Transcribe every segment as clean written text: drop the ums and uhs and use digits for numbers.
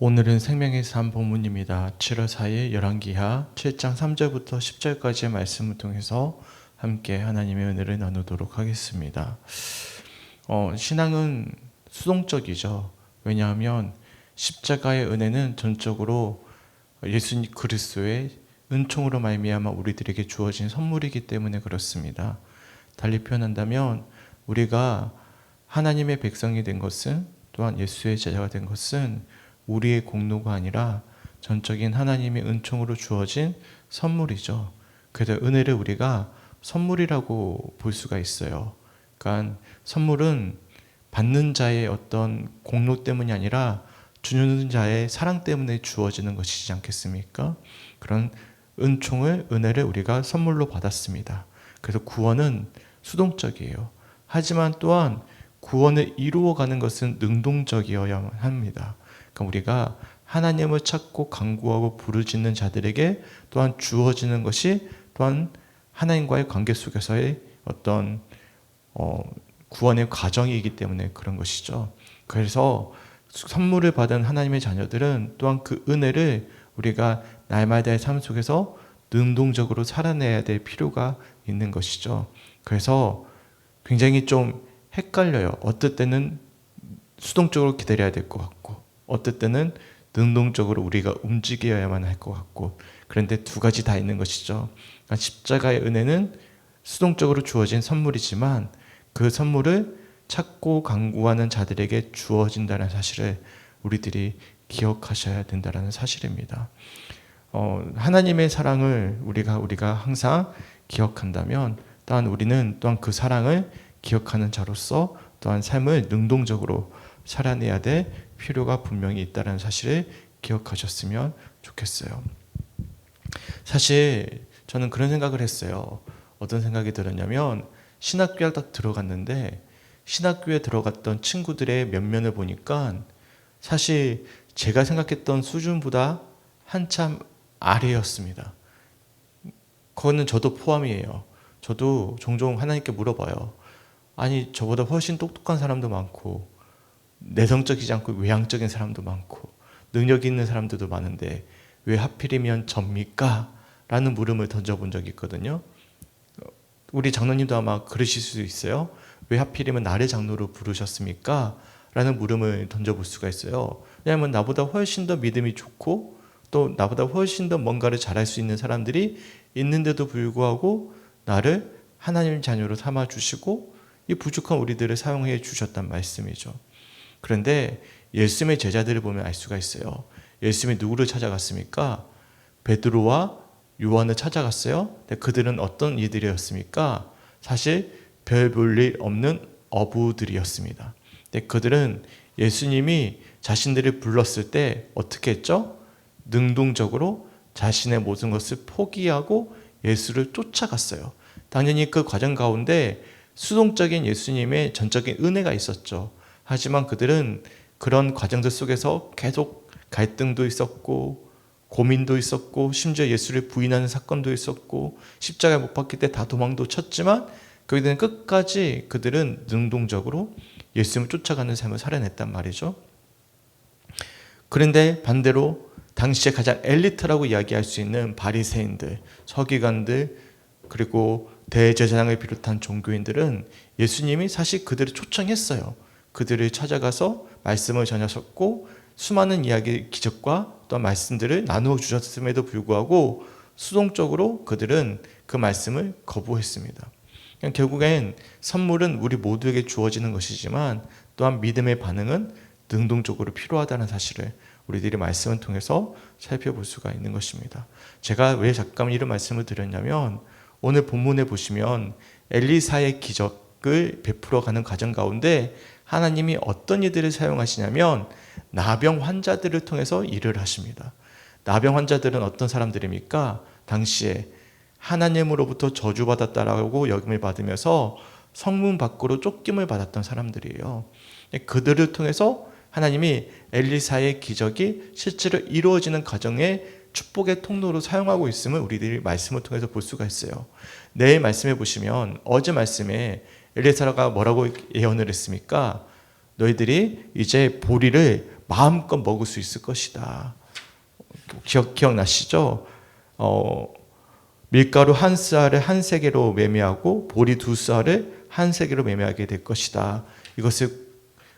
오늘은 생명의 삶 본문입니다. 7월 4일 열왕기하 7장 3절부터 10절까지의 말씀을 통해서 함께 하나님의 은혜를 나누도록 하겠습니다. 신앙은 수동적이죠. 왜냐하면 십자가의 은혜는 전적으로 예수 그리스도의 은총으로 말미암아 우리들에게 주어진 선물이기 때문에 그렇습니다. 달리 표현한다면 우리가 하나님의 백성이 된 것은, 또한 예수의 제자가 된 것은 우리의 공로가 아니라 전적인 하나님의 은총으로 주어진 선물이죠. 그래서 은혜를 우리가 선물이라고 볼 수가 있어요. 그러니까 선물은 받는 자의 어떤 공로 때문이 아니라 주는 자의 사랑 때문에 주어지는 것이지 않겠습니까? 그런 은혜를 우리가 선물로 받았습니다. 그래서 구원은 수동적이에요. 하지만 또한 구원을 이루어가는 것은 능동적이어야 합니다. 그러니까 우리가 하나님을 찾고 간구하고 부르짖는 자들에게 또한 주어지는 것이 또한 하나님과의 관계 속에서의 어떤 구원의 과정이기 때문에 그런 것이죠. 그래서 선물을 받은 하나님의 자녀들은 또한 그 은혜를 우리가 날마다의 삶 속에서 능동적으로 살아내야 될 필요가 있는 것이죠. 그래서 굉장히 좀 헷갈려요. 어떨 때는 수동적으로 기다려야 될 것 같고, 어떨 때는 능동적으로 우리가 움직여야만 할 것 같고, 그런데 두 가지 다 있는 것이죠. 그러니까 십자가의 은혜는 수동적으로 주어진 선물이지만 그 선물을 찾고 간구하는 자들에게 주어진다는 사실을 우리들이 기억하셔야 된다는 사실입니다. 하나님의 사랑을 우리가 항상 기억한다면, 또한 우리는 또한 그 사랑을 기억하는 자로서 또한 삶을 능동적으로 살아내야 될 필요가 분명히 있다는 사실을 기억하셨으면 좋겠어요. 사실 저는 그런 생각을 했어요. 어떤 생각이 들었냐면, 신학교에 딱 들어갔는데 신학교에 들어갔던 친구들의 면면을 보니까 사실 제가 생각했던 수준보다 한참 아래였습니다. 그거는 저도 포함이에요. 저도 종종 하나님께 물어봐요. 아니, 저보다 훨씬 똑똑한 사람도 많고 내성적이지 않고 외향적인 사람도 많고 능력 있는 사람들도 많은데 왜 하필이면 접니까? 라는 물음을 던져본 적이 있거든요. 우리 장로님도 아마 그러실 수도 있어요. 왜 하필이면 나를 장로로 부르셨습니까? 라는 물음을 던져볼 수가 있어요. 왜냐하면 나보다 훨씬 더 믿음이 좋고 또 나보다 훨씬 더 뭔가를 잘할 수 있는 사람들이 있는데도 불구하고 나를 하나님 자녀로 삼아주시고 이 부족한 우리들을 사용해 주셨단 말씀이죠. 그런데 예수님의 제자들을 보면 알 수가 있어요. 예수님이 누구를 찾아갔습니까? 베드로와 요한을 찾아갔어요. 근데 그들은 어떤 이들이었습니까? 사실 별 볼 일 없는 어부들이었습니다. 근데 그들은 예수님이 자신들을 불렀을 때 어떻게 했죠? 능동적으로 자신의 모든 것을 포기하고 예수를 쫓아갔어요. 당연히 그 과정 가운데 수동적인 예수님의 전적인 은혜가 있었죠. 하지만 그들은 그런 과정들 속에서 계속 갈등도 있었고 고민도 있었고 심지어 예수를 부인하는 사건도 있었고 십자가에 못 박힐 때 다 도망도 쳤지만 그들은 끝까지 그들은 능동적으로 예수님을 쫓아가는 삶을 살아냈단 말이죠. 그런데 반대로 당시에 가장 엘리트라고 이야기할 수 있는 바리새인들, 서기관들, 그리고 대제사장을 비롯한 종교인들은 예수님이 사실 그들을 초청했어요. 그들을 찾아가서 말씀을 전하셨고 수많은 이야기, 기적과 또한 말씀들을 나누어 주셨음에도 불구하고 수동적으로 그들은 그 말씀을 거부했습니다. 결국엔 선물은 우리 모두에게 주어지는 것이지만 또한 믿음의 반응은 능동적으로 필요하다는 사실을 우리들이 말씀을 통해서 살펴볼 수가 있는 것입니다. 제가 왜 잠깐 이런 말씀을 드렸냐면, 오늘 본문에 보시면 엘리사의 기적을 베풀어가는 과정 가운데 하나님이 어떤 이들을 사용하시냐면 나병 환자들을 통해서 일을 하십니다. 나병 환자들은 어떤 사람들입니까? 당시에 하나님으로부터 저주받았다라고 여김을 받으면서 성문 밖으로 쫓김을 받았던 사람들이에요. 그들을 통해서 하나님이 엘리사의 기적이 실제로 이루어지는 과정에 축복의 통로로 사용하고 있음을 우리들이 말씀을 통해서 볼 수가 있어요. 내일 말씀해 보시면 어제 말씀에 엘리사가 뭐라고 예언을 했습니까? 너희들이 이제 보리를 마음껏 먹을 수 있을 것이다. 기억나시죠? 밀가루 한 쌀을 한 세겔로 매매하고 보리 두 쌀을 한 세겔로 매매하게 될 것이다. 이것을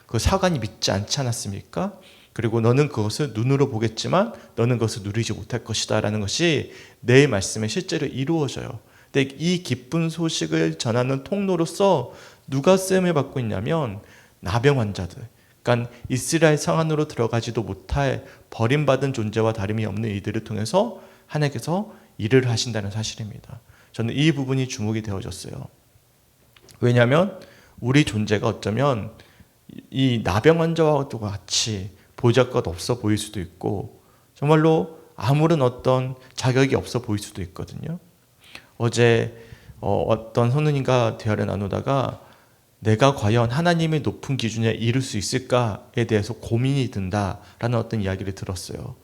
그 사관이 믿지 않지 않았습니까? 그리고 너는 그것을 눈으로 보겠지만 너는 그것을 누리지 못할 것이다 라는 것이 내 말씀에 실제로 이루어져요. 근데 이 기쁜 소식을 전하는 통로로서 누가 쓰임을 받고 있냐면 나병 환자들, 그러니까 이스라엘 성 안으로 들어가지도 못할 버림받은 존재와 다름이 없는 이들을 통해서 하나님께서 일을 하신다는 사실입니다. 저는 이 부분이 주목이 되어졌어요. 왜냐하면 우리 존재가 어쩌면 이 나병 환자와 같이 보잘것 없어 보일 수도 있고 정말로 아무런 어떤 자격이 없어 보일 수도 있거든요. 어제 어떤 선우님과 대화를 나누다가 내가 과연 하나님의 높은 기준에 이룰 수 있을까에 대해서 고민이 든다라는 어떤 이야기를 들었어요.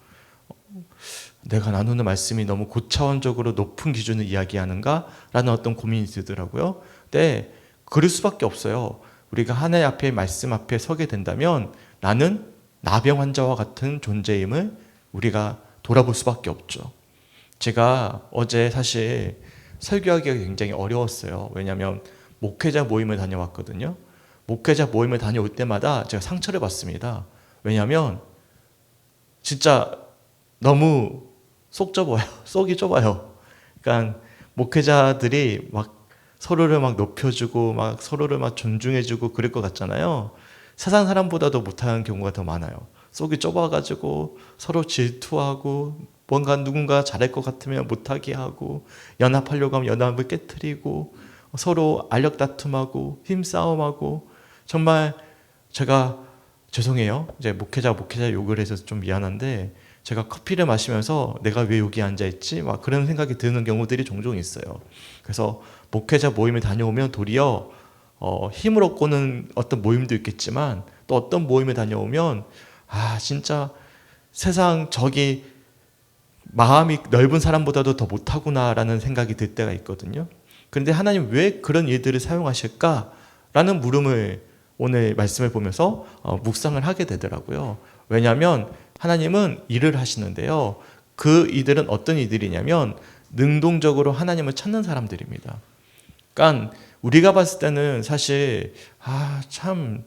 내가 나누는 말씀이 너무 고차원적으로 높은 기준을 이야기하는가라는 어떤 고민이 들더라고요. 근데 그럴 수밖에 없어요. 우리가 하나님 앞에 말씀 앞에 서게 된다면 나는 나병 환자와 같은 존재임을 우리가 돌아볼 수밖에 없죠. 제가 어제 사실 설교하기가 굉장히 어려웠어요. 왜냐하면 목회자 모임을 다녀왔거든요. 목회자 모임을 다녀올 때마다 제가 상처를 받습니다. 왜냐하면 진짜 너무 속이 좁아요. 그러니까 목회자들이 막 서로를 막 높여주고 막 서로를 막 존중해주고 그럴 것 같잖아요. 세상 사람보다도 못하는 경우가 더 많아요. 속이 좁아가지고 서로 질투하고 뭔가 누군가 잘할 것 같으면 못하게 하고 연합하려고 하면 연합을 깨트리고 서로 알력 다툼하고 힘싸움하고 정말 제가 죄송해요. 이제 목회자 욕을 해서 좀 미안한데 제가 커피를 마시면서 내가 왜 여기 앉아있지? 막 그런 생각이 드는 경우들이 종종 있어요. 그래서 목회자 모임에 다녀오면 도리어 힘을 얻고는 어떤 모임도 있겠지만 또 어떤 모임에 다녀오면 진짜 세상 저기 마음이 넓은 사람보다도 더 못하구나라는 생각이 들 때가 있거든요. 그런데 하나님 왜 그런 일들을 사용하실까라는 물음을 오늘 말씀을 보면서 묵상을 하게 되더라고요. 왜냐하면 하나님은 일을 하시는데요. 그 이들은 어떤 이들이냐면 능동적으로 하나님을 찾는 사람들입니다. 그러니까 우리가 봤을 때는 사실 참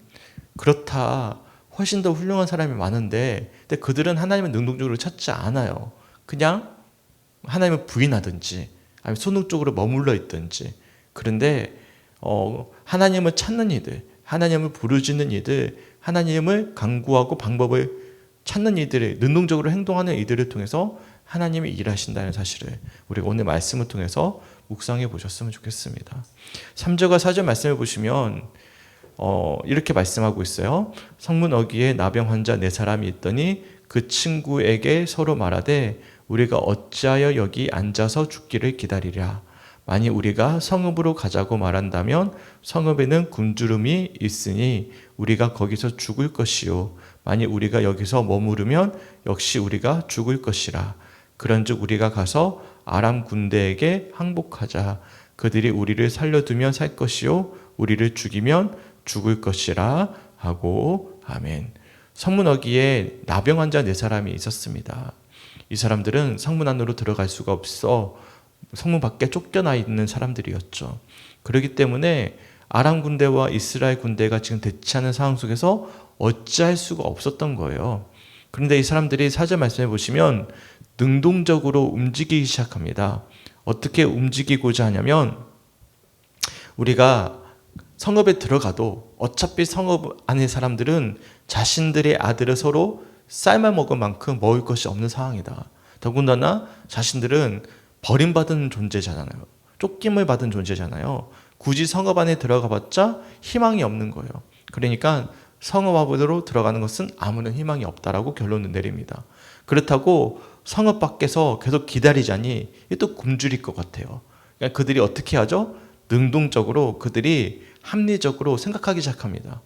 그렇다. 훨씬 더 훌륭한 사람이 많은데 근데 그들은 하나님을 능동적으로 찾지 않아요. 그냥 하나님을 부인하든지 아니면 소극적으로 머물러 있든지. 그런데 하나님을 찾는 이들, 하나님을 부르짖는 이들, 하나님을 간구하고 방법을 찾는 이들을 능동적으로 행동하는 이들을 통해서 하나님이 일하신다는 사실을 우리가 오늘 말씀을 통해서 묵상해 보셨으면 좋겠습니다. 3절과 4절 말씀을 보시면 이렇게 말씀하고 있어요. 성문 어귀에 나병 환자 4사람이 있더니 그 친구에게 서로 말하되 우리가 어찌하여 여기 앉아서 죽기를 기다리랴. 만일 우리가 성읍으로 가자고 말한다면 성읍에는 굶주림이 있으니 우리가 거기서 죽을 것이요. 만일 우리가 여기서 머무르면 역시 우리가 죽을 것이라. 그런즉 우리가 가서 아람 군대에게 항복하자. 그들이 우리를 살려두면 살 것이요 우리를 죽이면 죽을 것이라 하고 아멘. 성문 어귀에 나병 환자 4사람이 있었습니다. 이 사람들은 성문 안으로 들어갈 수가 없어 성문 밖에 쫓겨나 있는 사람들이었죠. 그렇기 때문에 아람 군대와 이스라엘 군대가 지금 대치하는 상황 속에서 어찌할 수가 없었던 거예요. 그런데 이 사람들이 4절 말씀해 보시면 능동적으로 움직이기 시작합니다. 어떻게 움직이고자 하냐면 우리가 성읍에 들어가도 어차피 성읍 안의 사람들은 자신들의 아들을 서로 삶아 먹을 만큼 먹을 것이 없는 상황이다. 더군다나 자신들은 버림받은 존재잖아요. 쫓김을 받은 존재잖아요. 굳이 성읍 안에 들어가 봤자 희망이 없는 거예요. 그러니까 성읍 안으로 들어가는 것은 아무런 희망이 없다라고 결론을 내립니다. 그렇다고 성읍 밖에서 계속 기다리자니 또 굶주릴 것 같아요. 그러니까 그들이 어떻게 하죠? 능동적으로 그들이 합리적으로 생각하기 시작합니다.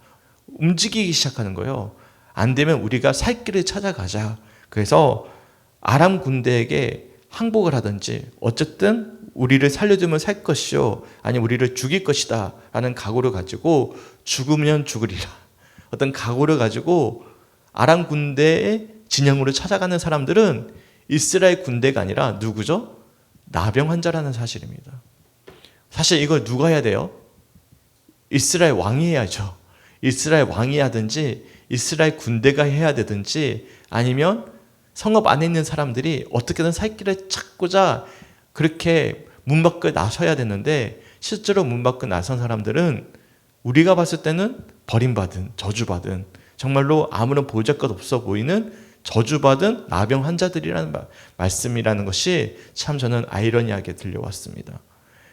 움직이기 시작하는 거예요. 안 되면 우리가 살 길을 찾아가자. 그래서 아람 군대에게 항복을 하든지 어쨌든 우리를 살려두면 살 것이요 아니면 우리를 죽일 것이다 라는 각오를 가지고 죽으면 죽으리라. 어떤 각오를 가지고 아람 군대의 진영으로 찾아가는 사람들은 이스라엘 군대가 아니라 누구죠? 나병 환자라는 사실입니다. 사실 이걸 누가 해야 돼요? 이스라엘 왕이 해야죠. 이스라엘 왕이 하든지 이스라엘 군대가 해야 되든지 아니면 성읍 안에 있는 사람들이 어떻게든 살 길을 찾고자 그렇게 문 밖에 나서야 되는데 실제로 문 밖에 나선 사람들은 우리가 봤을 때는 버림받은, 저주받은, 정말로 아무런 보잘것 없어 보이는 저주받은 나병 환자들이라는 말씀이라는 것이 참 저는 아이러니하게 들려왔습니다.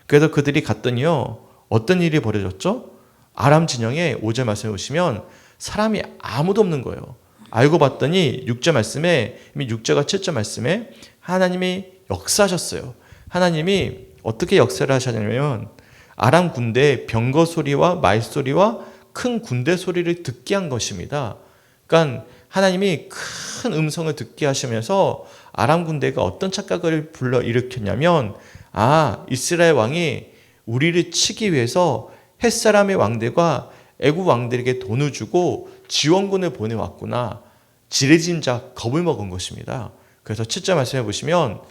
그래서 그들이 갔더니요, 어떤 일이 벌어졌죠? 아람 진영에 5절 말씀해 보시면 사람이 아무도 없는 거예요. 알고 봤더니 6절 말씀에, 이미 6절과 7절 말씀에 하나님이 역사하셨어요. 하나님이 어떻게 역사를 하셨냐면 아람 군대의 병거 소리와 말 소리와 큰 군대 소리를 듣게 한 것입니다. 그러니까 하나님이 큰 음성을 듣게 하시면서 아람 군대가 어떤 착각을 불러일으켰냐면, 이스라엘 왕이 우리를 치기 위해서 햇사람의 왕들과 애굽 왕들에게 돈을 주고 지원군을 보내왔구나. 지레짐작 겁을 먹은 것입니다. 그래서 7절 말씀해 보시면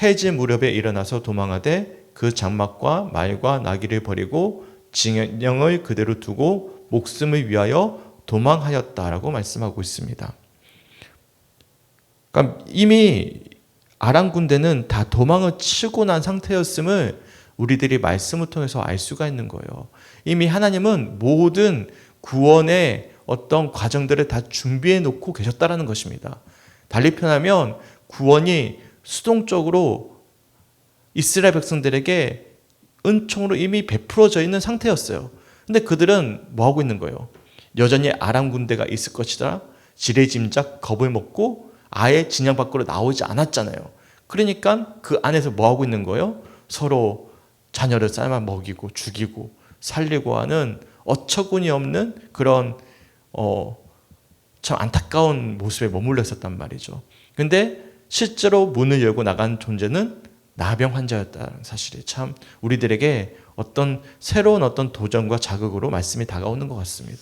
해질 무렵에 일어나서 도망하되 그 장막과 말과 나귀를 버리고 진영을 그대로 두고 목숨을 위하여 도망하였다라고 말씀하고 있습니다. 그러니까 이미 아람 군대는 다 도망을 치고 난 상태였음을 우리들이 말씀을 통해서 알 수가 있는 거예요. 이미 하나님은 모든 구원의 어떤 과정들을 다 준비해 놓고 계셨다라는 것입니다. 달리 표현하면 구원이 수동적으로 이스라엘 백성들에게 은총으로 이미 베풀어져 있는 상태였어요. 근데 그들은 뭐 하고 있는 거예요? 여전히 아람 군대가 있을 것이다. 지레짐작 겁을 먹고 아예 진영 밖으로 나오지 않았잖아요. 그러니까 그 안에서 뭐 하고 있는 거예요? 서로 자녀를 삶아 먹이고 죽이고 살리고 하는 어처구니 없는 그런 참 안타까운 모습에 머물러 있었단 말이죠. 근데 실제로 문을 열고 나간 존재는 나병 환자였다는 사실이 참 우리들에게 어떤 새로운 어떤 도전과 자극으로 말씀이 다가오는 것 같습니다.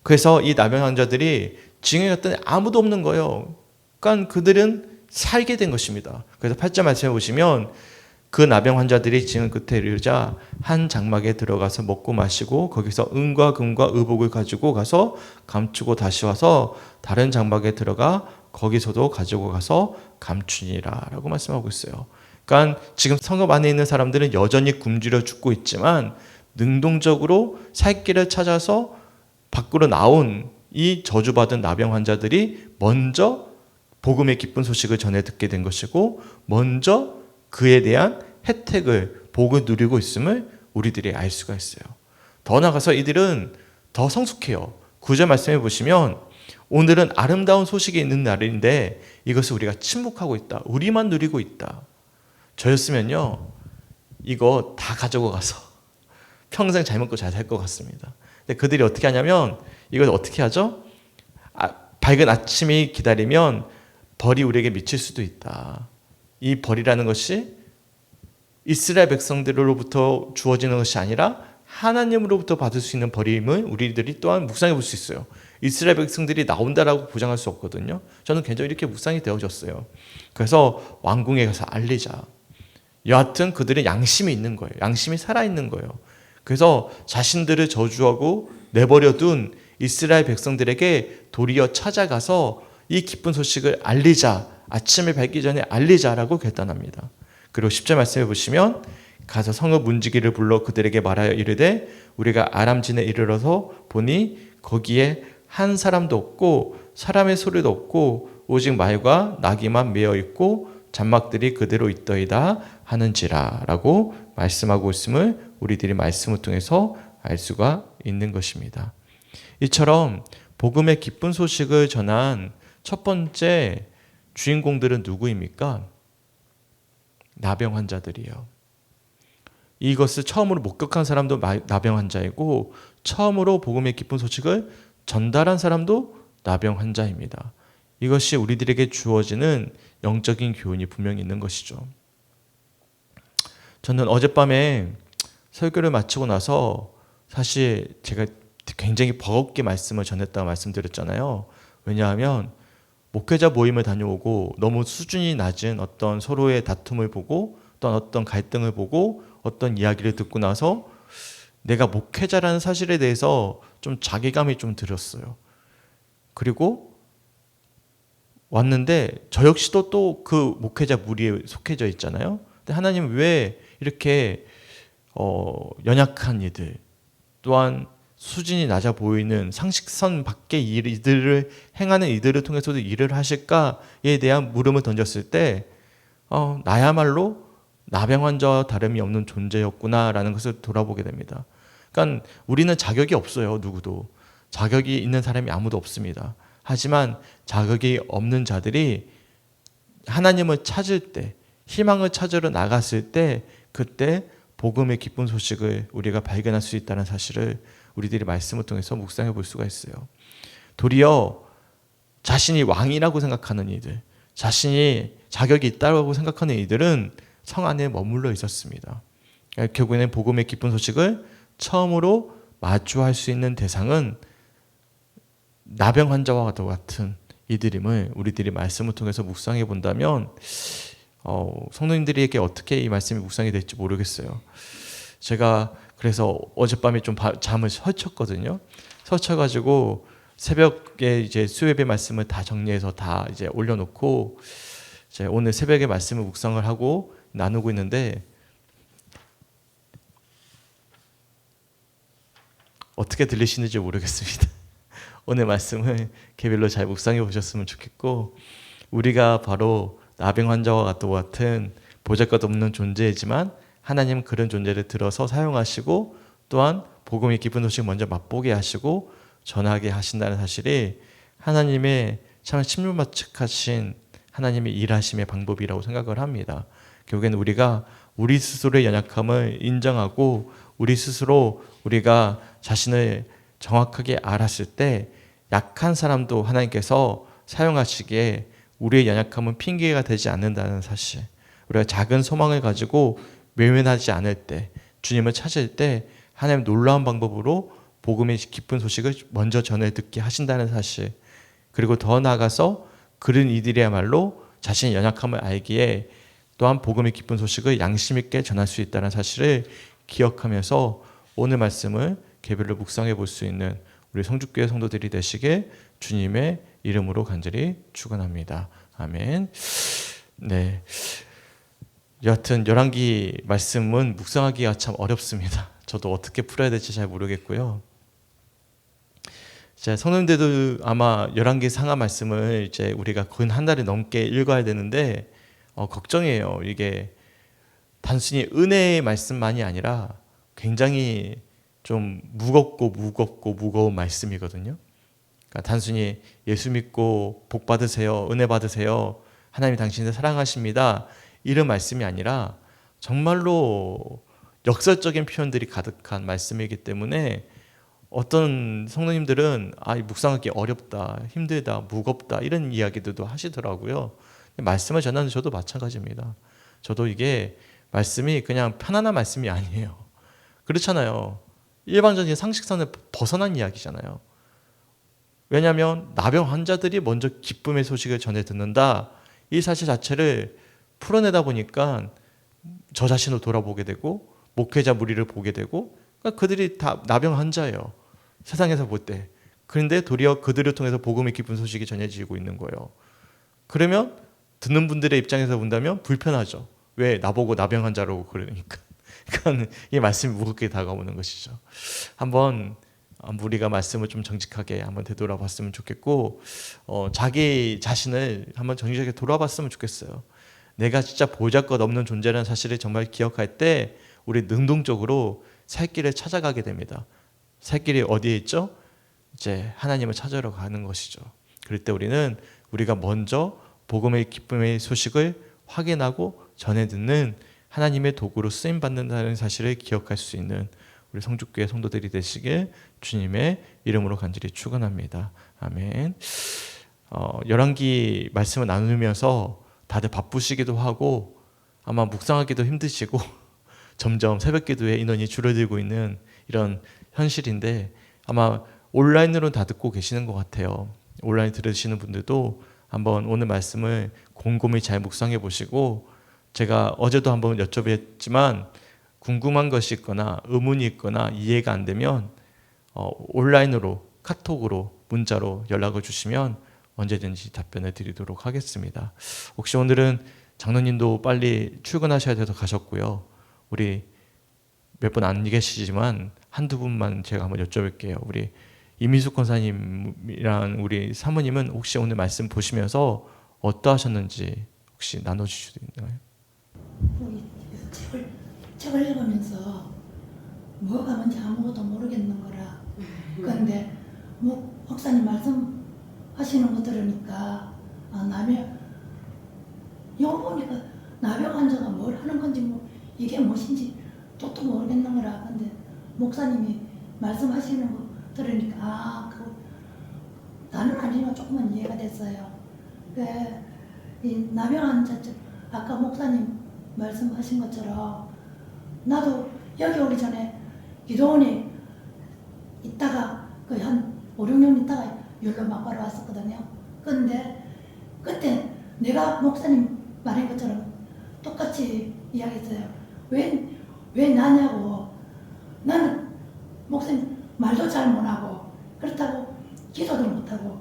그래서 이 나병 환자들이 징에 갔더니 아무도 없는 거예요. 그러니까 그들은 살게 된 것입니다. 그래서 8절 말씀해 보시면 그 나병 환자들이 징을 끝에 이르자 한 장막에 들어가서 먹고 마시고 거기서 은과 금과 의복을 가지고 가서 감추고 다시 와서 다른 장막에 들어가 거기서도 가지고 가서 감추니라 라고 말씀하고 있어요. 그러니까 지금 성읍 안에 있는 사람들은 여전히 굶주려 죽고 있지만 능동적으로 살 길을 찾아서 밖으로 나온 이 저주받은 나병 환자들이 먼저 복음의 기쁜 소식을 전해 듣게 된 것이고 먼저 그에 대한 혜택을, 복을 누리고 있음을 우리들이 알 수가 있어요. 더 나아가서 이들은 더 성숙해요. 9절 말씀해 보시면 오늘은 아름다운 소식이 있는 날인데 이것을 우리가 침묵하고 있다. 우리만 누리고 있다. 저였으면요, 이거 다 가지고 가서 평생 잘 먹고 잘 살 것 같습니다. 근데 그들이 어떻게 하냐면 이걸 어떻게 하죠? 밝은 아침이 기다리면 벌이 우리에게 미칠 수도 있다. 이 벌이라는 것이 이스라엘 백성들로부터 주어지는 것이 아니라 하나님으로부터 받을 수 있는 벌임을 우리들이 또한 묵상해 볼 수 있어요. 이스라엘 백성들이 나온다라고 보장할 수 없거든요. 저는 개인적으로 이렇게 묵상이 되어졌어요. 그래서 왕궁에 가서 알리자. 여하튼 그들은 양심이 있는 거예요. 양심이 살아있는 거예요. 그래서 자신들을 저주하고 내버려둔 이스라엘 백성들에게 도리어 찾아가서 이 기쁜 소식을 알리자. 아침에 밝기 전에 알리자라고 결단합니다. 그리고 10절 말씀해 보시면 가서 성읍 문지기를 불러 그들에게 말하여 이르되 우리가 아람진에 이르러서 보니 거기에 한 사람도 없고 사람의 소리도 없고 오직 말과 나귀만 메어 있고 장막들이 그대로 있더이다 하는지라 라고 말씀하고 있음을 우리들이 말씀을 통해서 알 수가 있는 것입니다. 이처럼 복음의 기쁜 소식을 전한 첫 번째 주인공들은 누구입니까? 나병 환자들이에요. 이것을 처음으로 목격한 사람도 나병 환자이고 처음으로 복음의 기쁜 소식을 전달한 사람도 나병 환자입니다. 이것이 우리들에게 주어지는 영적인 교훈이 분명히 있는 것이죠. 저는 어젯밤에 설교를 마치고 나서 사실 제가 굉장히 버겁게 말씀을 전했다고 말씀드렸잖아요. 왜냐하면 목회자 모임을 다녀오고 너무 수준이 낮은 어떤 서로의 다툼을 보고 어떤 갈등을 보고 어떤 이야기를 듣고 나서 내가 목회자라는 사실에 대해서 좀 자괴감이 좀 들었어요. 그리고 왔는데 저 역시도 또 그 목회자 무리에 속해져 있잖아요. 근데 하나님 왜 이렇게 연약한 이들, 또한 수준이 낮아 보이는 상식선 밖의 이들을 행하는 이들을 통해서도 일을 하실까에 대한 물음을 던졌을 때 나야말로 나병 환자와 다름이 없는 존재였구나라는 것을 돌아보게 됩니다. 그러니까 우리는 자격이 없어요. 누구도. 자격이 있는 사람이 아무도 없습니다. 하지만 자격이 없는 자들이 하나님을 찾을 때, 희망을 찾으러 나갔을 때, 그때 복음의 기쁜 소식을 우리가 발견할 수 있다는 사실을 우리들이 말씀을 통해서 묵상해 볼 수가 있어요. 도리어 자신이 왕이라고 생각하는 이들, 자신이 자격이 있다고 생각하는 이들은 성 안에 머물러 있었습니다. 결국에는 복음의 기쁜 소식을 처음으로 마주할 수 있는 대상은 나병 환자와 같은 이들임을 우리들이 말씀을 통해서 묵상해 본다면 성도님들에게 어떻게 이 말씀이 묵상이 될지 모르겠어요. 제가 그래서 어젯밤에 좀 잠을 설쳤거든요. 설쳐가지고 새벽에 이제 수요예배 말씀을 다 정리해서 다 이제 올려놓고 이제 오늘 새벽에 말씀을 묵상을 하고 나누고 있는데 어떻게 들리시는지 모르겠습니다. 오늘 말씀을 개별로 잘 묵상해 보셨으면 좋겠고, 우리가 바로 나병 환자와 같은 보잘것없는 존재이지만 하나님 그런 존재를 들어서 사용하시고 또한 복음의 기쁜 소식 먼저 맛보게 하시고 전하게 하신다는 사실이 하나님의 참 신묘마측하신 하나님의 일하심의 방법이라고 생각을 합니다. 결국에는 우리가 우리 스스로의 연약함을 인정하고 우리 스스로 우리가 자신을 정확하게 알았을 때 약한 사람도 하나님께서 사용하시기에 우리의 연약함은 핑계가 되지 않는다는 사실, 우리가 작은 소망을 가지고 외면하지 않을 때, 주님을 찾을 때 하나님 놀라운 방법으로 복음의 기쁜 소식을 먼저 전해 듣게 하신다는 사실, 그리고 더 나아가서 그런 이들이야말로 자신의 연약함을 알기에 또한 복음의 기쁜 소식을 양심 있게 전할 수 있다는 사실을 기억하면서 오늘 말씀을 개별로 묵상해 볼 수 있는 우리 성주교회 성도들이 되시길 주님의 이름으로 간절히 축원합니다. 아멘. 네. 여하튼 열왕기 말씀은 묵상하기가 참 어렵습니다. 저도 어떻게 풀어야 될지 잘 모르겠고요. 성도님들도 아마 열왕기 상하 말씀을 이제 우리가 근 한 달이 넘게 읽어야 되는데 걱정이에요. 이게 단순히 은혜의 말씀만이 아니라 굉장히 좀 무거운 말씀이거든요. 그러니까 단순히 예수 믿고 복 받으세요, 은혜 받으세요, 하나님이 당신을 사랑하십니다, 이런 말씀이 아니라 정말로 역설적인 표현들이 가득한 말씀이기 때문에 어떤 성도님들은 묵상하기 어렵다, 힘들다, 무겁다 이런 이야기들도 하시더라고요. 말씀을 전하는 저도 마찬가지입니다. 저도 이게 말씀이 그냥 편안한 말씀이 아니에요. 그렇잖아요. 일반적인 상식선을 벗어난 이야기잖아요. 왜냐하면 나병 환자들이 먼저 기쁨의 소식을 전해 듣는다, 이 사실 자체를 풀어내다 보니까 저 자신을 돌아보게 되고 목회자 무리를 보게 되고, 그러니까 그들이 다 나병 환자예요, 세상에서 볼 때. 그런데 도리어 그들을 통해서 복음의 기쁜 소식이 전해지고 있는 거예요. 그러면 듣는 분들의 입장에서 본다면 불편하죠. 왜? 나보고 나병 환자라고 그러니까. 그러니까 이 말씀이 무겁게 다가오는 것이죠. 한번 우리가 말씀을 좀 정직하게 한번 되돌아봤으면 좋겠고, 자기 자신을 한번 정직하게 돌아봤으면 좋겠어요. 내가 진짜 보잘것없는 존재라는 사실을 정말 기억할 때 우리 능동적으로 살 길을 찾아가게 됩니다. 살 길이 어디에 있죠? 이제 하나님을 찾으러 가는 것이죠. 그럴 때 우리가 먼저 복음의 기쁨의 소식을 확인하고 전해 듣는 하나님의 도구로 쓰임 받는다는 사실을 기억할 수 있는 우리 성주교회 성도들이 되시길 주님의 이름으로 간절히 축원합니다. 아멘. 열왕기 말씀을 나누면서 다들 바쁘시기도 하고 아마 묵상하기도 힘드시고 점점 새벽기도의 인원이 줄어들고 있는 이런 현실인데, 아마 온라인으로 다 듣고 계시는 것 같아요. 온라인 들으시는 분들도 한번 오늘 말씀을 곰곰이 잘 묵상해 보시고, 제가 어제도 한번 여쭤봤지만 궁금한 것이 있거나 의문이 있거나 이해가 안 되면 온라인으로 카톡으로 문자로 연락을 주시면 언제든지 답변을 드리도록 하겠습니다. 혹시 오늘은 장로님도 빨리 출근하셔야 돼서 가셨고요. 우리 몇 분 안 계시지만 한두 분만 제가 한번 여쭤볼게요. 우리 이민숙 권사님이랑 우리 사모님은 혹시 오늘 말씀 보시면서 어떠하셨는지 혹시 나눠주실 수 있나요? 우리 책을 읽으면서 뭐가 뭔지 아무것도 모르겠는 거라. 그런데 목사님 말씀하시는 거 들으니까 이거 보니까 나병 환자가 뭘 하는 건지 이게 무엇인지 또 모르겠는 거라. 근데 목사님이 말씀하시는 거 들으니까 나는 아니지만 조금은 이해가 됐어요. 이 나병 환자증 아까 목사님 말씀하신 것처럼 나도 여기 오기 전에 기도원에 있다가 한 5, 6년 있다가 율로 막바로 왔었거든요. 근데 그때 내가 목사님 말한 것처럼 똑같이 이야기했어요. 왜 나냐고. 나는 목사님 말도 잘 못하고 그렇다고 기도도 못하고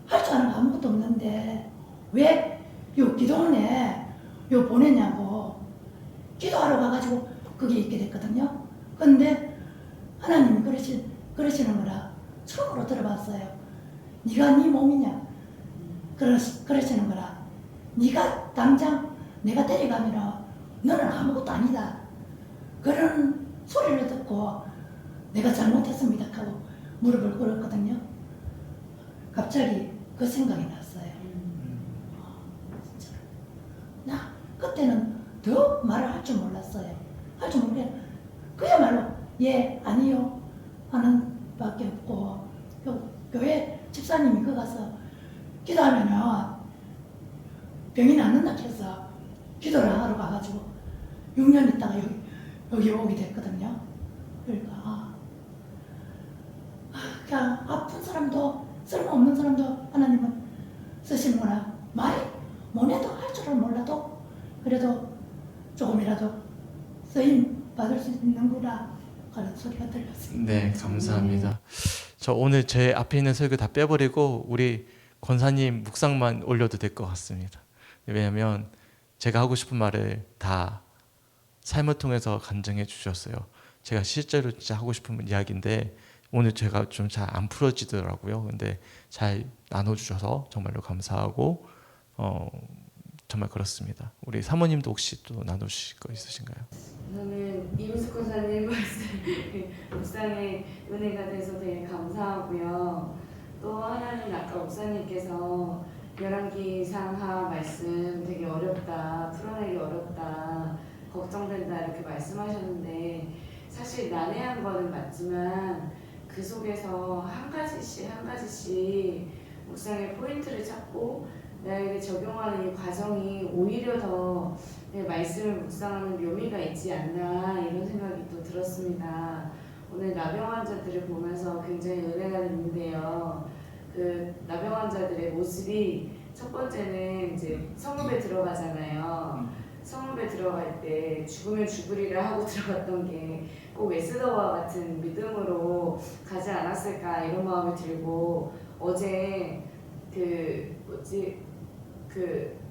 할 줄 아는 거 아무것도 없는데 왜 요 기도원에 요 보내냐고. 기도하러 가가지고 거기 있게 됐거든요. 근데 하나님이 그러시는 거라 처음으로 들어봤어요. 네가 네 몸이냐? 그러시는 거라. 네가 당장 내가 데려가면 너는 아무것도 아니다. 그런 소리를 듣고 내가 잘못했습니다 하고 무릎을 꿇었거든요. 갑자기 그 생각이 났어요. 진짜. 나 그때는 더 말을 할 줄 몰랐어요. 할 줄 모르겠어요. 그야말로 예 아니요 하는 밖에 없고 교회 집사님이 거 가서 기도하면은 병이 낫는다 해서 기도를 하러 가가지고 6년 있다가 여기 오게 됐거든요. 그러니까 그냥 아픈 사람도 쓸모없는 사람도 하나님은 쓰시는구나. 많이 못해도 할 줄을 몰라도 그래도 조금이라도 쓰임 받을 수 있는구나 그런 소리가 들렸습니다. 네, 감사합니다. 저 오늘 제 앞에 있는 설교 다 빼버리고 우리 권사님 묵상만 올려도 될 것 같습니다. 왜냐하면 제가 하고 싶은 말을 다 삶을 통해서 간증해 주셨어요. 제가 실제로 진짜 하고 싶은 이야기인데 오늘 제가 좀 잘 안 풀어지더라고요. 근데 잘 나눠주셔서 정말로 감사하고 정말 그렇습니다. 우리 사모님도 혹시 또 나누실 거 있으신가요? 저는 이민숙 권사님 묵상의 은혜가 돼서 되게 감사하고요. 또 하나는 아까 목사님께서 열왕기 상하 말씀 되게 어렵다, 풀어내기 어렵다, 걱정된다 이렇게 말씀하셨는데 사실 난해한 거는 맞지만 그 속에서 한 가지씩 묵상의 포인트를 찾고 나에게 적용하는 이 과정이 오히려 더 말씀을 묵상하는 묘미가 있지 않나 이런 생각이 또 들었습니다. 오늘 나병 환자들을 보면서 굉장히 은혜가 됐는데요. 그 나병 환자들의 모습이 첫 번째는 이제 성읍에 들어가잖아요. 성읍에 들어갈 때 죽으면 죽으리라 하고 들어갔던 게 꼭 에스더와 같은 믿음으로 가지 않았을까 이런 마음이 들고 어제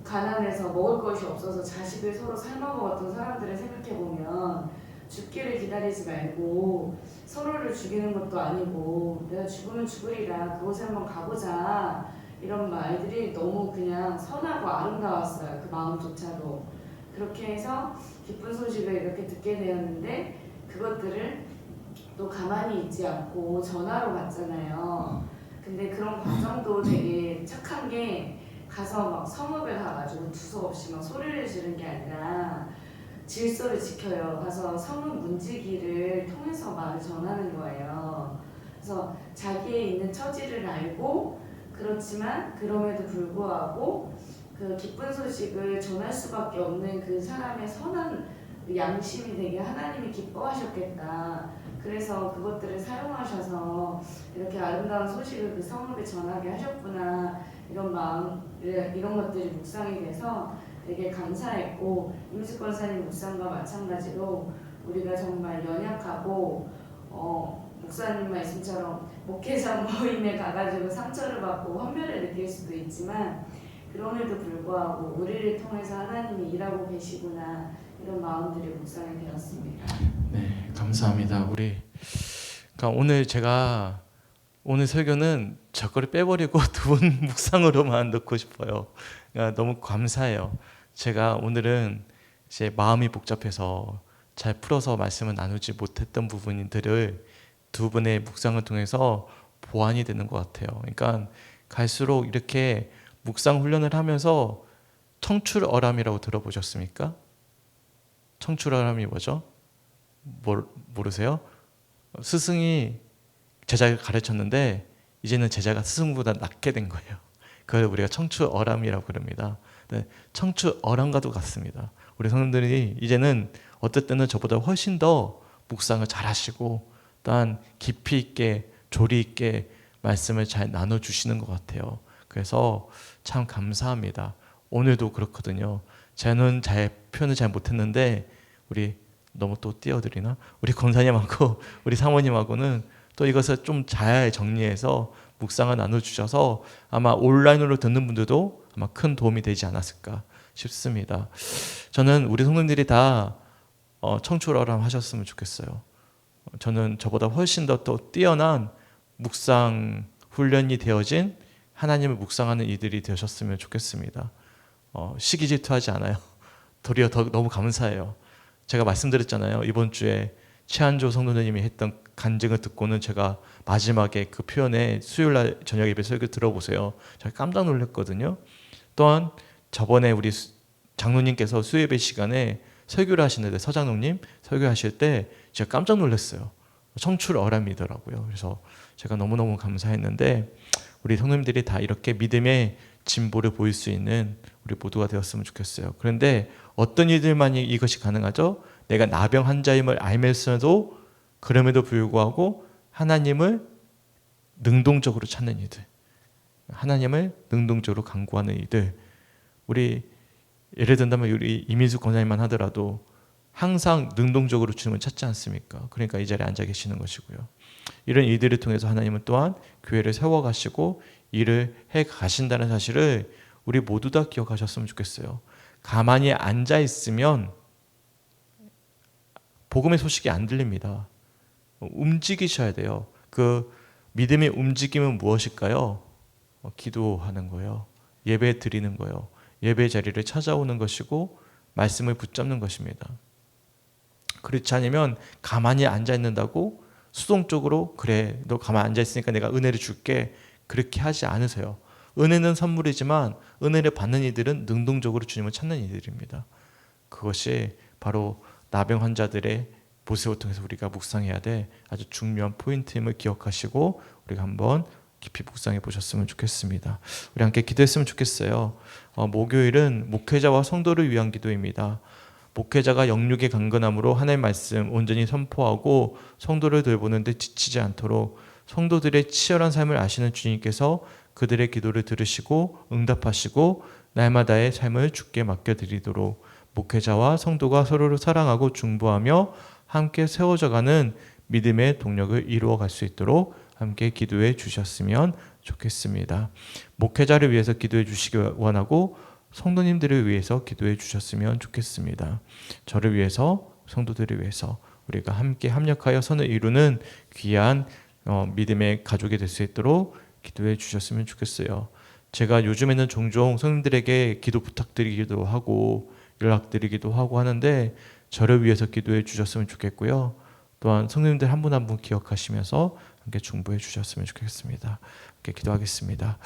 가난해서 먹을 것이 없어서 자식을 서로 삶아 먹었던 사람들을 생각해 보면 죽기를 기다리지 말고 서로를 죽이는 것도 아니고 내가 죽으면 죽으리라 그곳에 한번 가보자 이런 말들이 너무 그냥 선하고 아름다웠어요. 그 마음조차도. 그렇게 해서 기쁜 소식을 이렇게 듣게 되었는데 그것들을 또 가만히 있지 않고 전화로 갔잖아요. 근데 그런 과정도 되게 착한 게 가서 막 성읍에 가가지고 두서없이 막 소리를 지른 게 아니라 질서를 지켜요. 가서 성읍 문지기를 통해서 말을 전하는 거예요. 그래서 자기의 있는 처지를 알고 그렇지만 그럼에도 불구하고 그 기쁜 소식을 전할 수밖에 없는 그 사람의 선한 양심이 되게 하나님이 기뻐하셨겠다. 그래서 그것들을 사용하셔서 이렇게 아름다운 소식을 그 성읍에 전하게 하셨구나, 이런 마음, 이런 것들이 묵상이 돼서 되게 감사했고, 임숙 권사님 묵상과 마찬가지로 우리가 정말 연약하고 목사님 말씀처럼 목회자 모임에 가가지고 상처를 받고 환멸을 느낄 수도 있지만, 그럼에도 불구하고 우리를 통해서 하나님이 일하고 계시구나, 이런 마음들이 묵상이 되었습니다. 네, 감사합니다. 그러니까 오늘 제가 오늘 설교는 저거를 빼버리고 두 분 묵상으로만 넣고 싶어요. 그러니까 너무 감사해요. 제가 오늘은 이제 마음이 복잡해서 잘 풀어서 말씀을 나누지 못했던 부분들을 두 분의 묵상을 통해서 보완이 되는 것 같아요. 그러니까 갈수록 이렇게 묵상 훈련을 하면서 청출어람이라고 들어보셨습니까? 청출어람이 뭐죠? 모르세요? 스승이 제자를 가르쳤는데 이제는 제자가 스승보다 낫게 된 거예요. 그걸 우리가 청출어람이라고 그럽니다. 네, 청출어람과도 같습니다. 우리 성도들이 이제는 어떨 때는 저보다 훨씬 더 묵상을 잘 하시고 또한 깊이 있게 조리 있게 말씀을 잘 나눠주시는 것 같아요. 그래서 참 감사합니다. 오늘도 그렇거든요. 저는 표현을 잘 못했는데 우리 너무 또 띄워드리나? 우리 권사님하고 우리 사모님하고는 또 이것을 좀 잘 정리해서 묵상을 나눠주셔서 아마 온라인으로 듣는 분들도 아마 큰 도움이 되지 않았을까 싶습니다. 저는 우리 성도님들이 다 청출어람 하셨으면 좋겠어요. 저는 저보다 훨씬 더 또 뛰어난 묵상 훈련이 되어진 하나님을 묵상하는 이들이 되셨으면 좋겠습니다. 시기 질투하지 않아요. 도리어 너무 감사해요. 제가 말씀드렸잖아요. 이번 주에 최한조 성도님이 했던 간증을 듣고는 제가 마지막에 그 표현에 수요일날 저녁 예배 설교 들어보세요. 제가 깜짝 놀랐거든요. 또한 저번에 우리 장로님께서 수요예배 시간에 설교를 하시는데 서장로님 설교하실 때 제가 깜짝 놀랐어요. 청출어람이더라고요. 그래서 제가 너무너무 감사했는데 우리 성도님들이 다 이렇게 믿음의 진보를 보일 수 있는 우리 모두가 되었으면 좋겠어요. 그런데 어떤 이들만이 이것이 가능하죠? 내가 나병 환자임을 알면서도 그럼에도 불구하고 하나님을 능동적으로 찾는 이들, 하나님을 능동적으로 간구하는 이들. 우리 예를 든다면 우리 이민숙 권사님만 하더라도 항상 능동적으로 주님을 찾지 않습니까? 그러니까 이 자리에 앉아 계시는 것이고요. 이런 일들을 통해서 하나님은 또한 교회를 세워가시고 일을 해 가신다는 사실을 우리 모두 다 기억하셨으면 좋겠어요. 가만히 앉아 있으면 복음의 소식이 안 들립니다. 움직이셔야 돼요. 그 믿음의 움직임은 무엇일까요? 기도하는 거예요. 예배 드리는 거예요. 예배 자리를 찾아오는 것이고 말씀을 붙잡는 것입니다. 그렇지 않으면 가만히 앉아 있는다고 수동적으로 그래 너 가만히 앉아 있으니까 내가 은혜를 줄게 그렇게 하지 않으세요. 은혜는 선물이지만 은혜를 받는 이들은 능동적으로 주님을 찾는 이들입니다. 그것이 바로 나병 환자들의 모습을 통해서 우리가 묵상해야 돼 아주 중요한 포인트임을 기억하시고 우리가 한번 깊이 묵상해 보셨으면 좋겠습니다. 우리 함께 기도했으면 좋겠어요. 목요일은 목회자와 성도를 위한 기도입니다. 목회자가 영육의 강건함으로 하나님의 말씀 온전히 선포하고 성도를 돌보는데 지치지 않도록 성도들의 치열한 삶을 아시는 주님께서 그들의 기도를 들으시고 응답하시고 날마다의 삶을 주께 맡겨드리도록 목회자와 성도가 서로를 사랑하고 중보하며 함께 세워져가는 믿음의 동력을 이루어갈 수 있도록 함께 기도해 주셨으면 좋겠습니다. 목회자를 위해서 기도해 주시기 원하고 성도님들을 위해서 기도해 주셨으면 좋겠습니다. 저를 위해서 성도들을 위해서 우리가 함께 합력하여 선을 이루는 귀한 믿음의 가족이 될 수 있도록 기도해 주셨으면 좋겠어요. 제가 요즘에는 종종 성도님들에게 기도 부탁드리기도 하고 연락드리기도 하고 하는데 저를 위해서 기도해 주셨으면 좋겠고요. 또한 성도님들 한 분 한 분 기억하시면서 함께 중보해 주셨으면 좋겠습니다. 함께 기도하겠습니다.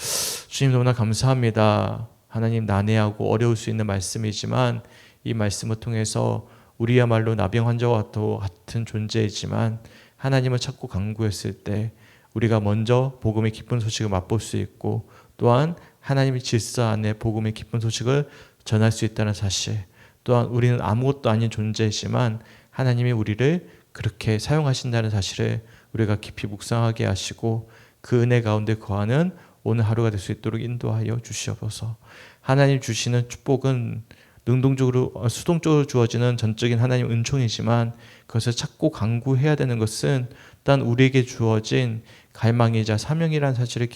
주님 너무나 감사합니다. 하나님 난해하고 어려울 수 있는 말씀이지만 이 말씀을 통해서 우리야말로 나병 환자와 같은 존재이지만 하나님을 찾고 간구했을 때 우리가 먼저 복음의 기쁜 소식을 맛볼 수 있고 또한 하나님의 질서 안에 복음의 기쁜 소식을 전할 수 있다는 사실, 또한 우리는 아무것도 아닌 존재이지만 하나님이 우리를 그렇게 사용하신다는 사실을 우리가 깊이 묵상하게 하시고 그 은혜 가운데 거하는 오늘 하루가 될 수 있도록 인도하여 주시옵소서. 하나님 주시는 축복은 능동적으로 수동적으로 주어지는 전적인 하나님 은총이지만 그것을 찾고 강구해야 되는 것은 또한 우리에게 주어진 갈망이자 사명이라는 사실을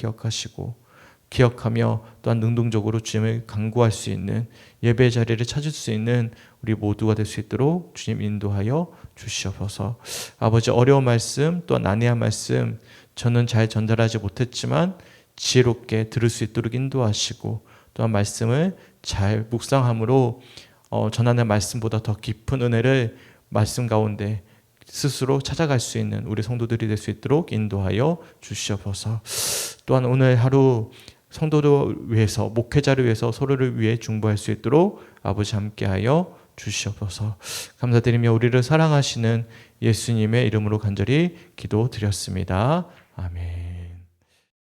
기억하며 또한 능동적으로 주님을 강구할 수 있는 예배 자리를 찾을 수 있는 우리 모두가 될 수 있도록 주님 인도하여 주시옵소서. 아버지, 어려운 말씀 또한 난해한 말씀 저는 잘 전달하지 못했지만 지혜롭게 들을 수 있도록 인도하시고 또한 말씀을 잘 묵상함으로 전하는 말씀보다 더 깊은 은혜를 말씀 가운데 스스로 찾아갈 수 있는 우리 성도들이 될 수 있도록 인도하여 주시옵소서. 또한 오늘 하루 성도를 위해서, 목회자를 위해서 서로를 위해 중보할 수 있도록 아버지 함께하여 주시옵소서. 감사드리며 우리를 사랑하시는 예수님의 이름으로 간절히 기도드렸습니다. 아멘.